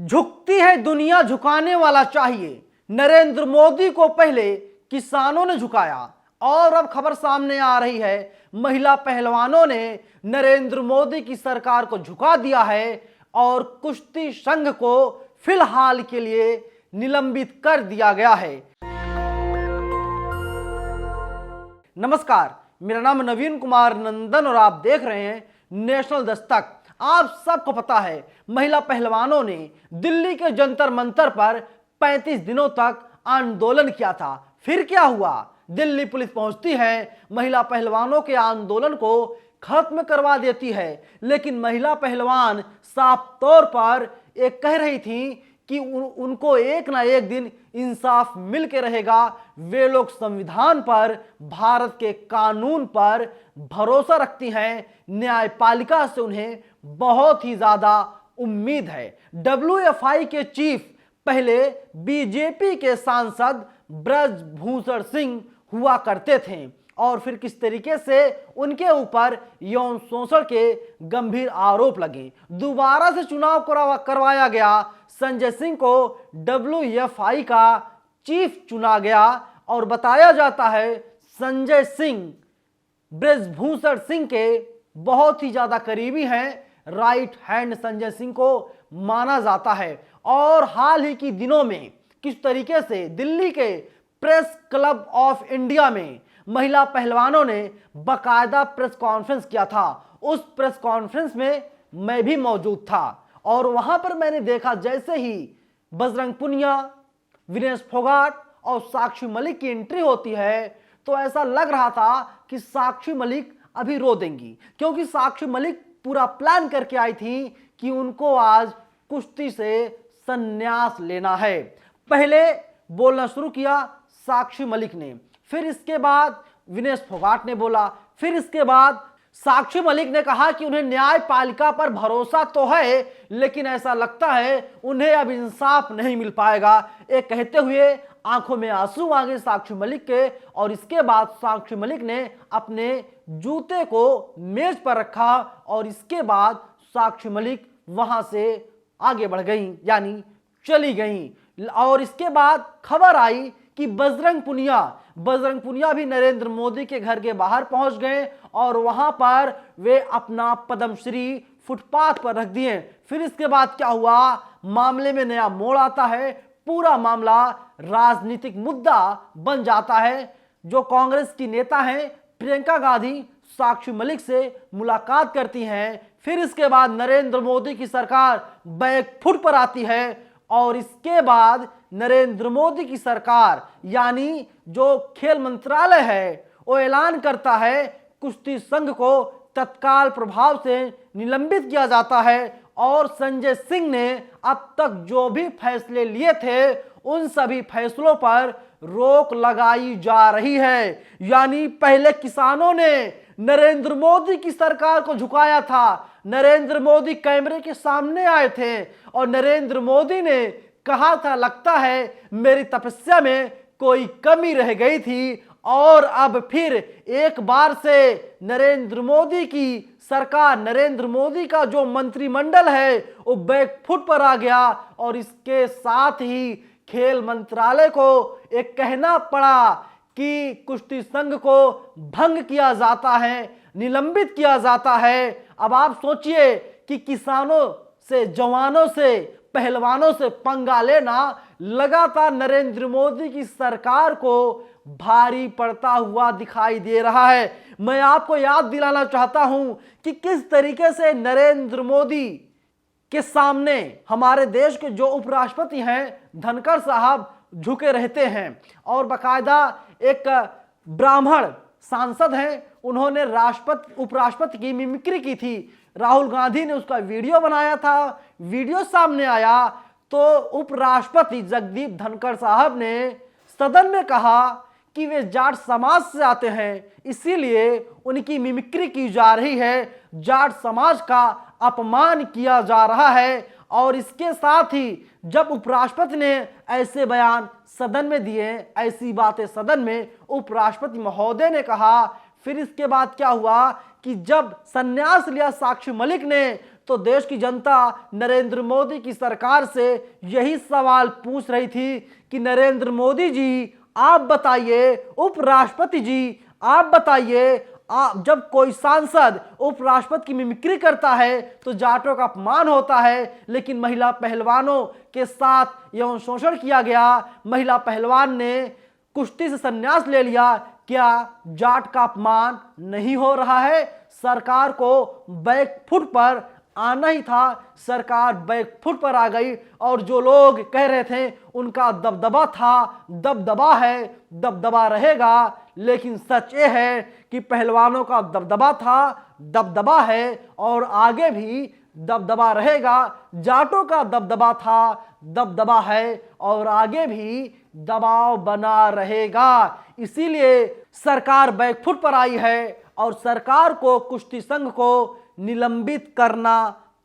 झुकती है दुनिया, झुकाने वाला चाहिए। नरेंद्र मोदी को पहले किसानों ने झुकाया और अब खबर सामने आ रही है, महिला पहलवानों ने नरेंद्र मोदी की सरकार को झुका दिया है और कुश्ती संघ को फिलहाल के लिए निलंबित कर दिया गया है। नमस्कार, मेरा नाम नवीन कुमार नंदन और आप देख रहे हैं नेशनल दस्तक। आप सबको पता है, महिला पहलवानों ने दिल्ली के जंतर मंतर पर 35 दिनों तक आंदोलन किया था। फिर क्या हुआ? दिल्ली पुलिस पहुंचती है, महिला पहलवानों के आंदोलन को खत्म करवा देती है। लेकिन महिला पहलवान साफ तौर पर एक कह रही थी कि उनको एक ना एक दिन इंसाफ मिल के रहेगा। वे लोग संविधान पर, भारत के कानून पर भरोसा रखती हैं। न्यायपालिका से उन्हें बहुत ही ज्यादा उम्मीद है। WFI के चीफ पहले बीजेपी के सांसद ब्रजभूषण सिंह हुआ करते थे और फिर किस तरीके से उनके ऊपर यौन शोषण के गंभीर आरोप लगे। दोबारा से चुनाव करवाया गया, संजय सिंह को WFI का चीफ चुना गया और बताया जाता है संजय सिंह ब्रजभूषण सिंह के बहुत ही ज्यादा करीबी हैं। राइट हैंड संजय सिंह को माना जाता है। और हाल ही के दिनों में किस तरीके से दिल्ली के प्रेस क्लब ऑफ इंडिया में महिला पहलवानों ने बाकायदा प्रेस कॉन्फ्रेंस किया था। उस प्रेस कॉन्फ्रेंस में मैं भी मौजूद था और वहां पर मैंने देखा, जैसे ही बजरंग पुनिया, विनेश फोगाट और साक्षी मलिक की एंट्री होती है तो ऐसा लग रहा था कि साक्षी मलिक अभी रो देंगी, क्योंकि साक्षी मलिक पूरा प्लान करके आई थी कि उनको आज कुश्ती से संन्यास लेना है। पहले बोलना शुरू किया साक्षी मलिक ने, फिर इसके बाद विनेश फोगाट ने बोला, फिर इसके बाद साक्षी मलिक ने कहा कि उन्हें न्यायपालिका पर भरोसा तो है, लेकिन ऐसा लगता है उन्हें अब इंसाफ नहीं मिल पाएगा। एक कहते हुए आंखों में आंसू आ गए साक्षी मलिक के और इसके बाद साक्षी मलिक ने अपने जूते को मेज पर रखा और इसके बाद साक्षी मलिक वहां से आगे बढ़ गई, यानी चली गई। और इसके बाद खबर आई कि बजरंग पुनिया भी नरेंद्र मोदी के घर के बाहर पहुंच गए और वहां पर वे अपना पद्मश्री फुटपाथ पर रख दिए। फिर इसके बाद क्या हुआ? मामले में नया मोड़ आता है, पूरा मामला राजनीतिक मुद्दा बन जाता है। जो कांग्रेस की नेता हैं प्रियंका गांधी साक्षी मलिक से मुलाकात करती हैं। फिर इसके बाद नरेंद्र मोदी की सरकार बैक फुट पर आती है और इसके बाद नरेंद्र मोदी की सरकार, यानी जो खेल मंत्रालय है, वो ऐलान करता है कुश्ती संघ को तत्काल प्रभाव से निलंबित किया जाता है और संजय सिंह ने अब तक जो भी फैसले लिए थे उन सभी फैसलों पर रोक लगाई जा रही है। यानी पहले किसानों ने नरेंद्र मोदी की सरकार को झुकाया था, नरेंद्र मोदी कैमरे के सामने आए थे और नरेंद्र मोदी ने कहा था, लगता है मेरी तपस्या में कोई कमी रह गई थी। और अब फिर एक बार से नरेंद्र मोदी की सरकार, नरेंद्र मोदी का जो मंत्रिमंडल है वो बैकफुट पर आ गया और इसके साथ ही खेल मंत्रालय को एक कहना पड़ा कि कुश्ती संघ को भंग किया जाता है, निलंबित किया जाता है। अब आप सोचिए कि किसानों से, जवानों से, पहलवानों से पंगा लेना लगातार नरेंद्र मोदी की सरकार को भारी पड़ता हुआ दिखाई दे रहा है। मैं आपको याद दिलाना चाहता हूं कि किस तरीके से नरेंद्र मोदी के सामने हमारे देश के जो उपराष्ट्रपति हैं धनखड़ साहब झुके रहते हैं और बाकायदा एक ब्राह्मण सांसद हैं, उन्होंने उपराष्ट्रपति की मिमिक्री की थी। राहुल गांधी ने उसका वीडियो बनाया था, वीडियो सामने आया तो उपराष्ट्रपति जगदीप धनखड़ साहब ने सदन में कहा कि वे जाट समाज से आते हैं, इसीलिए उनकी मिमिक्री की जा रही है, जाट समाज का अपमान किया जा रहा है। और इसके साथ ही जब उपराष्ट्रपति ने ऐसे बयान सदन में दिए, ऐसी बातें सदन में उपराष्ट्रपति महोदय ने कहा, फिर इसके बाद क्या हुआ कि जब संन्यास लिया साक्षी मलिक ने तो देश की जनता नरेंद्र मोदी की सरकार से यही सवाल पूछ रही थी कि नरेंद्र मोदी जी आप बताइए, उपराष्ट्रपति जी आप बताइए, जब कोई सांसद उपराष्ट्रपति की मिमिक्री करता है तो जाटों का अपमान होता है, लेकिन महिला पहलवानों के साथ यौन शोषण किया गया, महिला पहलवान ने कुश्ती से संन्यास ले लिया, क्या जाट का अपमान नहीं हो रहा है? सरकार को बैकफुट पर आना ही था, सरकार बैकफुट पर आ गई और जो लोग कह रहे थे उनका दबदबा था, दबदबा है, दबदबा रहेगा। लेकिन सच ये है कि पहलवानों का दबदबा था, दबदबा है और आगे भी दबदबा रहेगा। जाटों का दबदबा था, दबदबा है और आगे भी दबाव बना रहेगा। इसीलिए सरकार बैकफुट पर आई है और सरकार को कुश्ती संघ को निलंबित करना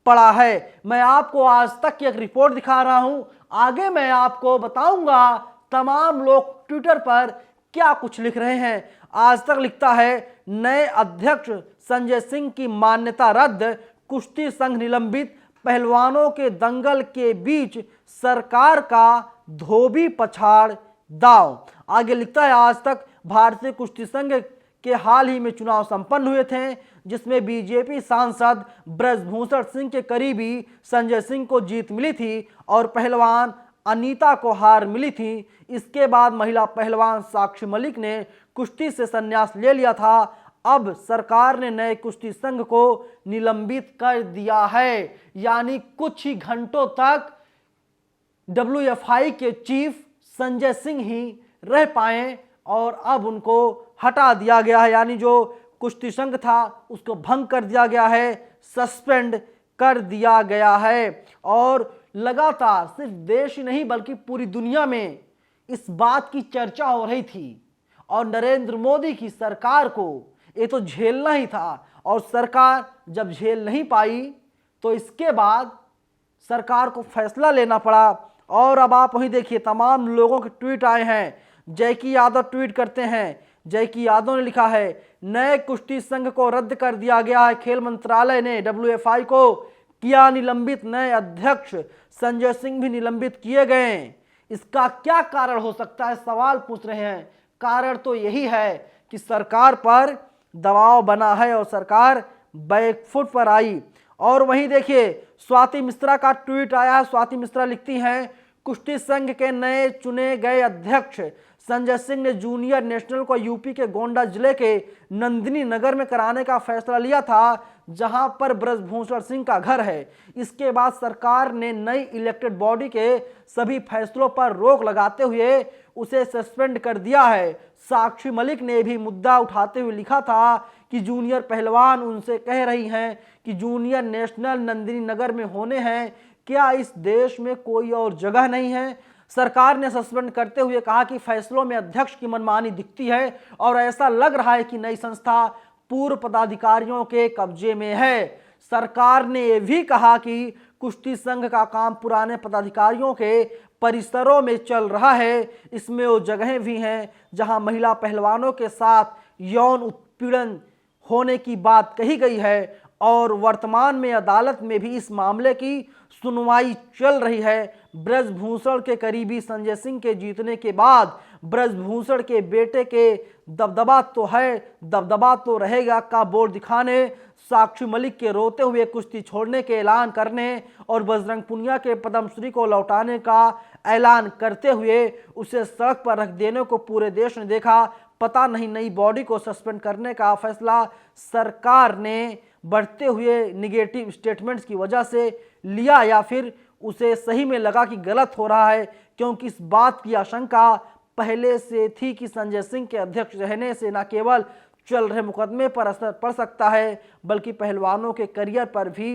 पड़ा है। मैं आपको आज तक की एक रिपोर्ट दिखा रहा हूं, आगे मैं आपको बताऊंगा तमाम लोग ट्विटर पर क्या कुछ लिख रहे हैं। आज तक लिखता है नए अध्यक्ष संजय सिंह की मान्यता रद्द, कुश्ती संघ निलंबित, पहलवानों के दंगल के बीच सरकार का धोबी पछाड़ दांव। आगे लिखता है आज तक भारतीय कुश्ती संघ के हाल ही में चुनाव संपन्न हुए थे, जिसमें बीजेपी सांसद ब्रजभूषण सिंह के करीबी संजय सिंह को जीत मिली थी और पहलवान अनीता को हार मिली थी। इसके बाद महिला पहलवान साक्षी मलिक ने कुश्ती से संन्यास ले लिया था। अब सरकार ने नए कुश्ती संघ को निलंबित कर दिया है, यानी कुछ ही घंटों तक WFI के चीफ संजय सिंह ही रह पाए और अब उनको हटा दिया गया है, यानी जो कुश्ती संघ था उसको भंग कर दिया गया है, सस्पेंड कर दिया गया है। और लगातार सिर्फ देश ही नहीं बल्कि पूरी दुनिया में इस बात की चर्चा हो रही थी और नरेंद्र मोदी की सरकार को ये तो झेलना ही था और सरकार जब झेल नहीं पाई तो इसके बाद सरकार को फैसला लेना पड़ा। और अब आप वहीं देखिए तमाम लोगों के ट्वीट आए हैं। जयकी यादव ट्वीट करते हैं, जयकी यादव ने लिखा है नए कुश्ती संघ को रद्द कर दिया गया है, खेल मंत्रालय ने WFI को किया निलंबित, नए अध्यक्ष संजय सिंह भी निलंबित किए गए। इसका क्या कारण हो सकता है, सवाल पूछ रहे हैं। कारण तो यही है कि सरकार पर दबाव बना है और सरकार बैकफुट पर आई। और वहीं देखिए स्वाति मिश्रा का ट्वीट आया है। स्वाति मिश्रा लिखती हैं कुश्ती संघ के नए चुने गए अध्यक्ष संजय सिंह ने जूनियर नेशनल को यूपी के गोंडा जिले के नंदिनी नगर में कराने का फैसला लिया था, जहां पर ब्रजभूषण सिंह का घर है। इसके बाद सरकार ने नई इलेक्टेड बॉडी के सभी फैसलों पर रोक लगाते हुए उसे सस्पेंड कर दिया है। साक्षी मलिक ने भी मुद्दा उठाते हुए लिखा था कि जूनियर पहलवान उनसे कह रही हैं कि जूनियर नेशनल नंदिनी नगर में होने हैं, क्या इस देश में कोई और जगह नहीं है? सरकार ने सस्पेंड करते हुए कहा कि फैसलों में अध्यक्ष की मनमानी दिखती है और ऐसा लग रहा है कि नई संस्था पूर्व पदाधिकारियों के कब्जे में है। सरकार ने यह भी कहा कि कुश्ती संघ का काम पुराने पदाधिकारियों के परिसरों में चल रहा है, इसमें वो जगहें भी हैं जहां महिला पहलवानों के साथ यौन उत्पीड़न होने की बात कही गई है और वर्तमान में अदालत में भी इस मामले की सुनवाई चल रही है। ब्रजभूषण के करीबी संजय सिंह के जीतने के बाद ब्रजभूषण के बेटे के दबदबा तो है, दबदबा तो रहेगा का बोर्ड दिखाने, साक्षी मलिक के रोते हुए कुश्ती छोड़ने के ऐलान करने और बजरंग पुनिया के पद्मश्री को लौटाने का ऐलान करते हुए उसे सड़क पर रख देने को पूरे देश ने देखा। पता नहीं नई बॉडी को सस्पेंड करने का फैसला सरकार ने बढ़ते हुए निगेटिव स्टेटमेंट्स की वजह से लिया या फिर उसे सही में लगा कि गलत हो रहा है, क्योंकि इस बात की आशंका पहले से थी कि संजय सिंह के अध्यक्ष रहने से न केवल चल रहे मुकदमे पर असर पड़ सकता है बल्कि पहलवानों के करियर पर भी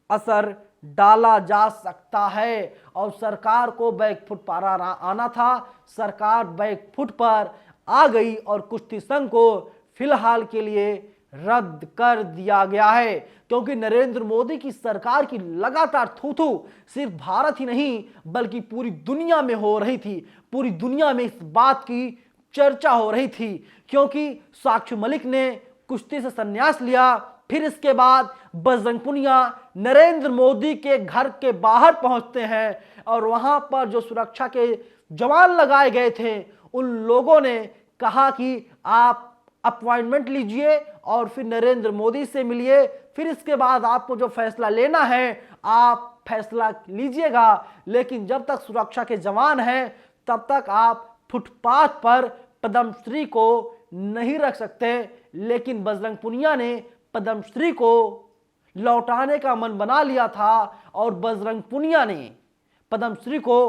असर डाला जा सकता है। और सरकार को बैकफुट पर आना था, सरकार बैकफुट पर आ गई और कुश्ती संघ को फिलहाल के लिए रद्द कर दिया गया है, क्योंकि नरेंद्र मोदी की सरकार की लगातार थू-थू सिर्फ भारत ही नहीं बल्कि पूरी दुनिया में हो रही थी। पूरी दुनिया में इस बात की चर्चा हो रही थी, क्योंकि साक्षी मलिक ने कुश्ती से संन्यास लिया फिर इसके बाद बजरंग पुनिया नरेंद्र मोदी के घर के बाहर पहुंचते हैं और वहां पर जो सुरक्षा के जवान लगाए गए थे उन लोगों ने कहा कि आप अपॉइंटमेंट लीजिए और फिर नरेंद्र मोदी से मिलिए, फिर इसके बाद आपको जो फैसला लेना है आप फैसला लीजिएगा, लेकिन जब तक सुरक्षा के जवान हैं तब तक आप फुटपाथ पर पद्मश्री को नहीं रख सकते। लेकिन बजरंग पुनिया ने पद्मश्री को लौटाने का मन बना लिया था और बजरंग पुनिया ने पद्मश्री को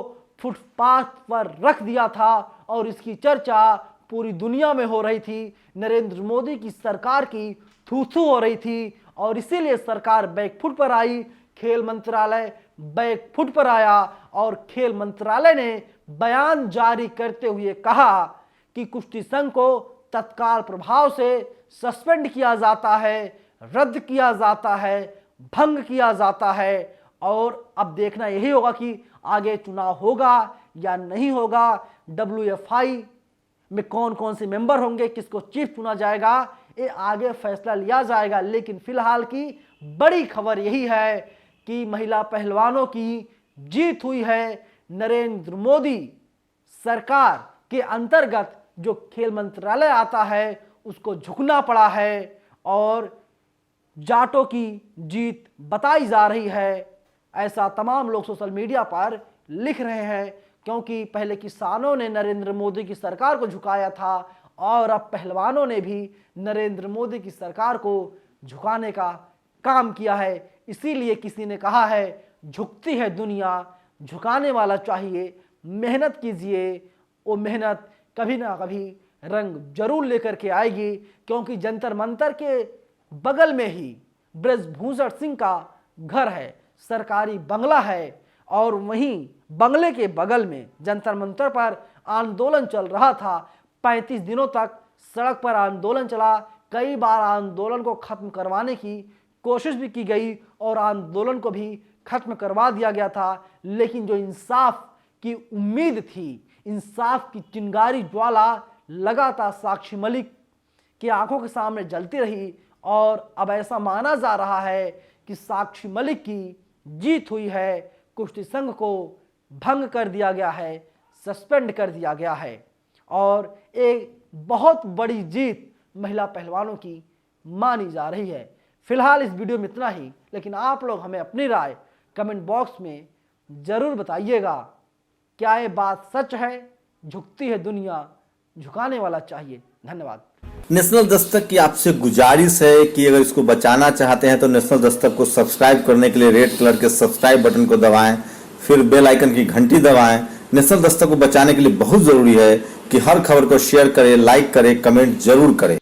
फुटपाथ पर रख दिया था और इसकी चर्चा पूरी दुनिया में हो रही थी। नरेंद्र मोदी की सरकार की थू-थू हो रही थी और इसीलिए सरकार बैकफुट पर आई, खेल मंत्रालय बैकफुट पर आया और खेल मंत्रालय ने बयान जारी करते हुए कहा कि कुश्ती संघ को तत्काल प्रभाव से सस्पेंड किया जाता है, रद्द किया जाता है, भंग किया जाता है और अब देखना यही होगा कि आगे चुनाव होगा या नहीं होगा, WFI में कौन कौन से मेंबर होंगे, किसको चीफ चुना जाएगा, ये आगे फैसला लिया जाएगा। लेकिन फिलहाल की बड़ी खबर यही है कि महिला पहलवानों की जीत हुई है। नरेंद्र मोदी सरकार के अंतर्गत जो खेल मंत्रालय आता है उसको झुकना पड़ा है और जाटों की जीत बताई जा रही है, ऐसा तमाम लोग सोशल मीडिया पर लिख रहे हैं। क्योंकि पहले किसानों ने नरेंद्र मोदी की सरकार को झुकाया था और अब पहलवानों ने भी नरेंद्र मोदी की सरकार को झुकाने का काम किया है। इसीलिए किसी ने कहा है झुकती है दुनिया, झुकाने वाला चाहिए, मेहनत कीजिए, वो मेहनत कभी ना कभी रंग जरूर लेकर के आएगी। क्योंकि जंतर मंतर के बगल में ही ब्रजभूषण सिंह का घर है, सरकारी बंगला है और वहीं बंगले के बगल में जंतर मंतर पर आंदोलन चल रहा था। 35 दिनों तक सड़क पर आंदोलन चला, कई बार आंदोलन को खत्म करवाने की कोशिश भी की गई और आंदोलन को भी खत्म करवा दिया गया था। लेकिन जो इंसाफ की उम्मीद थी, इंसाफ की चिंगारी ज्वाला लगातार साक्षी मलिक की आंखों के सामने जलती रही और अब ऐसा माना जा रहा है कि साक्षी मलिक की जीत हुई है, कुश्ती संघ को भंग कर दिया गया है, सस्पेंड कर दिया गया है और एक बहुत बड़ी जीत महिला पहलवानों की मानी जा रही है। फिलहाल इस वीडियो में इतना ही, लेकिन आप लोग हमें अपनी राय कमेंट बॉक्स में ज़रूर बताइएगा। क्या ये बात सच है, झुकती है दुनिया, झुकाने वाला चाहिए? धन्यवाद। नेशनल दस्तक की आपसे गुजारिश है कि अगर इसको बचाना चाहते हैं तो नेशनल दस्तक को सब्सक्राइब करने के लिए रेड कलर के सब्सक्राइब बटन को दबाएं, फिर बेल आइकन की घंटी दबाएं। नेशनल दस्तक को बचाने के लिए बहुत जरूरी है कि हर खबर को शेयर करें, लाइक करें, कमेंट जरूर करें।